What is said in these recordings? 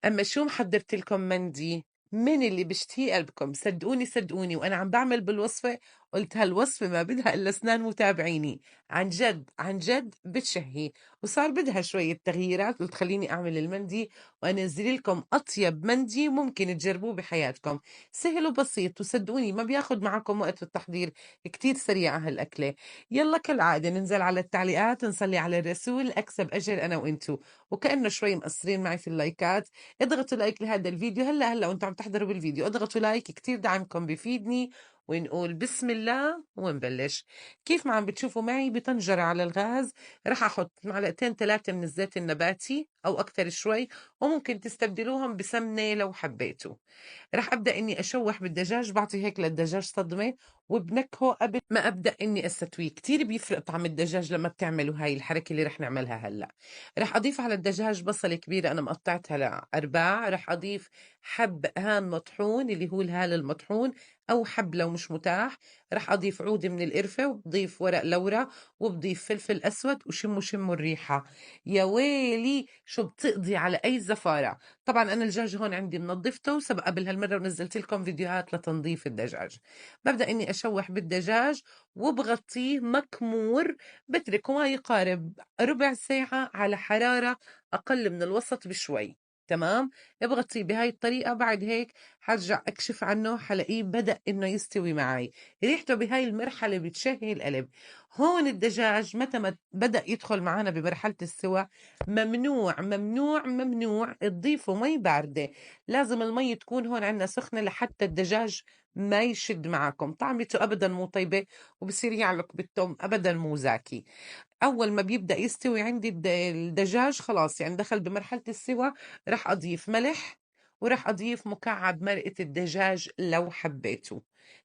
أما شو محضرت لكم مندي من اللي بيشتهي قلبكم. صدقوني صدقوني، وأنا عم بعمل بالوصفة قلت هالوصفة ما بدها إلا أسنان متابعيني. عن جد عن جد بتشهي، وصار بدها شوية تغييرات قلت خليني أعمل المندي وأنزل لكم أطيب مندي ممكن تجربوه بحياتكم. سهل وبسيط، وصدقوني ما بياخد معكم وقت في التحضير، كتير سريعة هالأكلة. يلا كالعادة ننزل على التعليقات، نصلي على الرسول، أكسب أجر أنا وإنتو. وكأنه شوي مقصرين معي في اللايكات، اضغطوا لايك لهذا الفيديو هلا وانتم عم تحضروا بالفيديو، اضغطوا لايك، كتير دعمكم بفيدني. ونقول بسم الله ونبلش. كيف ما عم بتشوفوا معي بطنجرة على الغاز رح احط معلقتين 3 من الزيت النباتي او اكتر شوي، وممكن تستبدلوهم بسمنة لو حبيتوا. رح ابدا اني اشوح بالدجاج، بعطي هيك للدجاج صدمه وبنكهه قبل ما ابدا اني استويه. كتير بيفرق طعم الدجاج لما بتعملوا هاي الحركه اللي رح نعملها هلا. رح اضيف على الدجاج بصله كبيره انا مقطعتها لارباع. رح اضيف حب هان مطحون اللي هو الهال المطحون، او حب لو مش متاح. رح اضيف عود من القرفه، وبضيف ورق لورا، وبضيف فلفل اسود، وشموا الريحه. يا ويلي شو بتقضي على اي زفاره. طبعا انا الدجاج هون عندي منظفته وسبق قبل هالمره ونزلت لكم فيديوهات لتنظيف الدجاج. ببدا اني اشوح بالدجاج وبغطيه مكمور، بتركه ما يقارب ربع ساعه على حراره اقل من الوسط بشوي. تمام، بغطيه بهاي الطريقه. بعد هيك حرجع اكشف عنه حلاقيه بدا انه يستوي معي. ريحته بهاي المرحله بتشهي القلب. هون الدجاج متى ما بدا يدخل معنا بمرحله السوى، ممنوع ممنوع ممنوع تضيفوا مي باردة. لازم المي تكون هون عندنا سخنة لحتى الدجاج ما يشد معكم، طعمته أبدا مو طيبة، وبصير يعلق بالتوم أبدا مو زاكي. أول ما بيبدأ يستوي عندي الدجاج خلاص يعني دخل بمرحلة السوى، رح أضيف ملح، ورح أضيف مكعب مرقة الدجاج لو حبيتوا.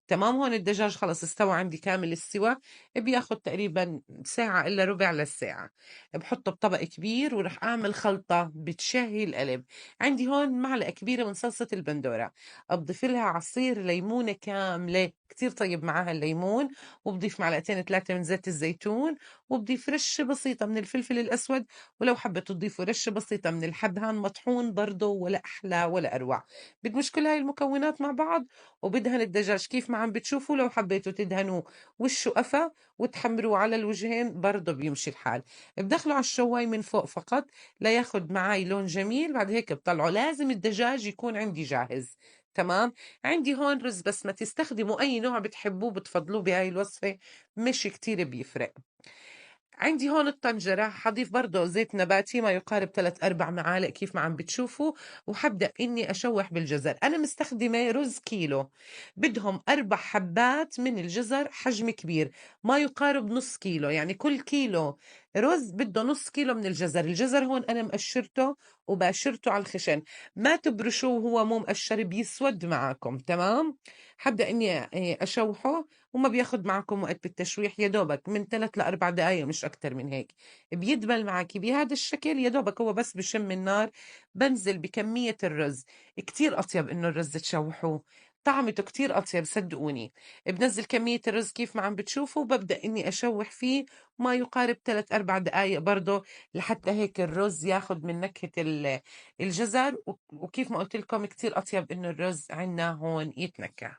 تمام، هون الدجاج خلص استوى عندي كامل السوى، بياخد تقريبا ساعة إلا ربع للساعة. بحطه بطبق كبير ورح أعمل خلطة بتشهي القلب. عندي هون معلقة كبيرة من صلصة البندورة، أضيف لها عصير ليمونة كاملة، كتير طيب معاها الليمون. وبضيف معلقتين 3 من زيت الزيتون، وبضيف رشة بسيطة من الفلفل الأسود، ولو حبيت تضيفوا رشة بسيطة من الحبهان مطحون برضه ولا أحلى ولا أروع. بدمج كل هاي المكونات مع بعض، وبدهن الدجاج كيف ما عم بتشوفوا. لو حبيتوا تدهنوه وشه قفا وتحمروه على الوجهين برضه بيمشي الحال. بدخله على الشواي من فوق فقط لياخد معي لون جميل. بعد هيك بطلعه. لازم الدجاج يكون عندي جاهز. تمام، عندي هون رز بسمتي، استخدموا أي نوع بتحبوه بتفضلوه بهاي الوصفة، مش كتير بيفرق. عندي هون الطنجرة حضيف برضه زيت نباتي ما يقارب 3-4 معالق كيف ما عم بتشوفوا. وحبدأ إني أشوح بالجزر. أنا مستخدمة رز كيلو، بدهم 4 حبات من الجزر حجم كبير، ما يقارب نص كيلو. يعني كل كيلو رز بده نص كيلو من الجزر. الجزر هون أنا مقشرته وباشرته على الخشن، ما تبرشوه وهو مو مقشر بيسود معاكم. تمام، حبدأ إني أشوحه، وما بياخد معكم وقت بالتشويح، يا دوبك من 3-4 دقايق مش أكتر من هيك. بيدبل معك بهذا الشكل، يا دوبك هو بس بشم النار. بنزل بكمية الرز، كتير أطيب إنه الرز تشوحوه، طعمته كتير أطيب صدقوني. بنزل كمية الرز كيف ما عم بتشوفوا، وببدأ إني أشوح فيه ما يقارب 3-4 دقايق برضه، لحتى هيك الرز ياخد من نكهة الجزر. وكيف ما قلت لكم كتير أطيب إنه الرز عنا هون يتنكه.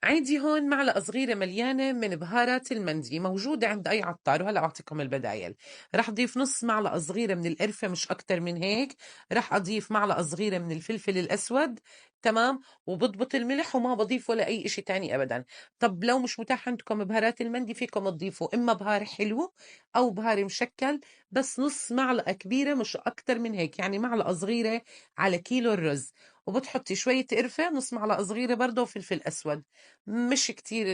عندي هون معلقة صغيرة مليانة من بهارات المندي، موجودة عند أي عطار، وهلا أعطيكم البدايل. رح أضيف نص معلقة صغيرة من القرفة، مش أكتر من هيك. رح أضيف معلقة صغيرة من الفلفل الأسود. تمام، وبضبط الملح، وما بضيف ولا أي إشي تاني أبدا. طب لو مش متاح عندكم بهارات المندي، فيكم تضيفوا إما بهار حلو أو بهار مشكل، بس نص معلقة كبيرة مش أكتر من هيك، يعني معلقة صغيرة على كيلو الرز. وبتحطي شوية قرفة، نص معلقة صغيرة برضه، وفلفل أسود. مش كتير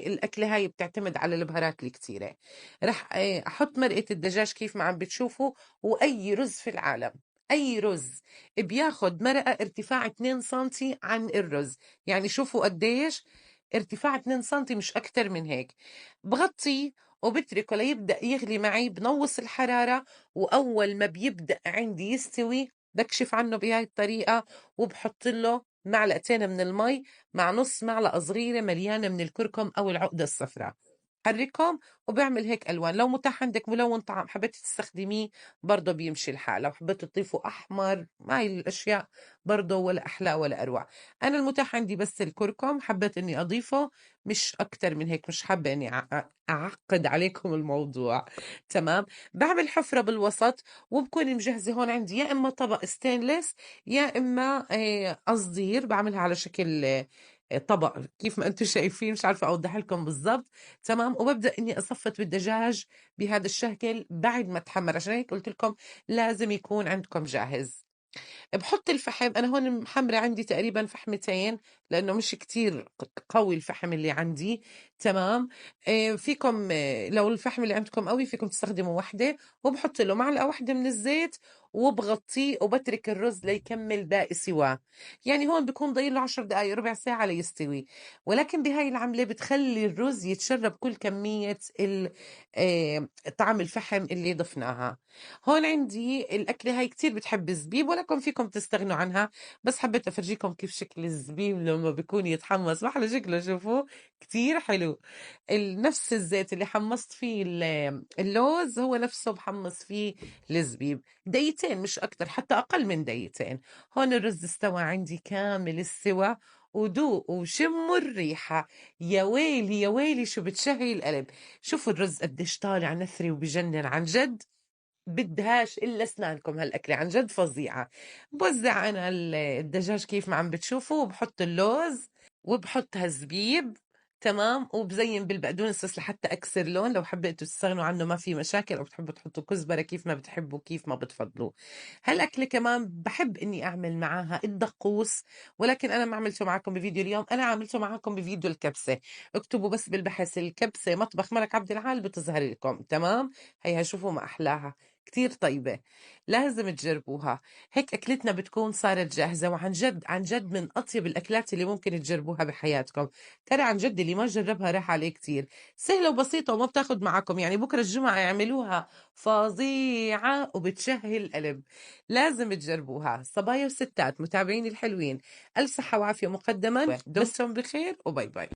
الأكلة هاي بتعتمد على البهارات الكتيرة. رح أحط مرقة الدجاج كيف ما عم بتشوفوا. وأي رز في العالم، أي رز بياخد مرقة ارتفاع 2 سنتي عن الرز. يعني شوفوا قديش ارتفاع 2 سنتي، مش أكتر من هيك. بغطيه وبتركه ليبدأ يغلي معي، بنوص الحرارة. وأول ما بيبدأ عندي يستوي بكشف عنه بهاي الطريقة، وبحط له معلقتين من المي مع نص معلقة صغيرة مليانة من الكركم أو العقدة الصفراء. بحركهم وبعمل هيك ألوان. لو متاح عندك ملون طعام حبيتي تستخدميه برضه بيمشي الحال، لو حبيتوا تضيفوا أحمر هاي الأشياء برضه ولا أحلى ولا أروع. أنا المتاح عندي بس الكركم، حبيت إني أضيفه مش أكتر من هيك، مش حابة إني أعقد عليكم الموضوع. تمام. بعمل حفرة بالوسط وبكون مجهزة هون عندي يا إما طبق ستينلس يا إما قصدير، بعملها على شكل طبق كيف ما انتم شايفين، مش عارفة اوضح لكم بالضبط. تمام. وببدأ اني اصفت بالدجاج بهذا الشكل بعد ما تحمر، عشان هيك قلت لكم لازم يكون عندكم جاهز. بحط الفحم، انا هون محمرة عندي تقريبا فحمتين لانه مش كتير قوي الفحم اللي عندي. تمام. فيكم لو الفحم اللي عندكم قوي فيكم تستخدموا وحدة، وبحط له معلقة واحدة من الزيت وبغطيه وبترك الرز ليكمل باقي سواه. يعني هون بكون ضايل له 10 دقائق ربع ساعة ليستوي، ولكن بهاي العملة بتخلي الرز يتشرب كل كمية طعم الفحم اللي ضفناها. هون عندي الأكلة هاي كتير بتحب الزبيب، ولكن فيكم تستغنوا عنها، بس حبيت أفرجيكم كيف شكل الزبيب لما بيكون يتحمص، محلى شكله شوفوا كتير حلو. نفس الزيت اللي حمصت فيه اللوز هو نفسه بحمص فيه الزبيب، دقيقتين مش أكتر، حتى أقل من دقيقتين. هون الرز استوى عندي كامل السوا، ودوقوا وشموا الريحة. يا ويلي يا ويلي شو بتشهي القلب. شوفوا الرز قديش طالع نثري وبجنن عن جد، بدهاش إلا أسنانكم هالأكلة عن جد فظيعة. بوزع أنا الدجاج كيف ما عم بتشوفوا، وبحط اللوز وبحط هالزبيب. تمام. وبزين بالبقدونس بس لحتى أكسر لون، لو حبيتوا تستغنوا عنه ما في مشاكل، أو بتحبوا تحطوا كزبرة كيف ما بتحبوا كيف ما بتفضلوا. هالأكلة كمان بحب إني أعمل معاها الدقوس، ولكن أنا ما عملته معكم بفيديو اليوم، أنا عملته معكم بفيديو الكبسة. اكتبوا بس بالبحث الكبسة مطبخ ملك عبد العال بتظهر لكم. تمام. هيها شوفوا ما أحلاها، كتير طيبة، لازم تجربوها. هيك أكلتنا بتكون صارت جاهزة، وعن جد عن جد من أطيب الأكلات اللي ممكن تجربوها بحياتكم. ترى عن جد اللي ما جربها راح عليه كتير، سهلة وبسيطة وما بتاخد معكم، يعني بكرة الجمعة يعملوها فظيعة وبتشهي القلب. لازم تجربوها صبايا وستات متابعين الحلوين. ألف صحة وعافية مقدما، دمتم بخير وباي باي.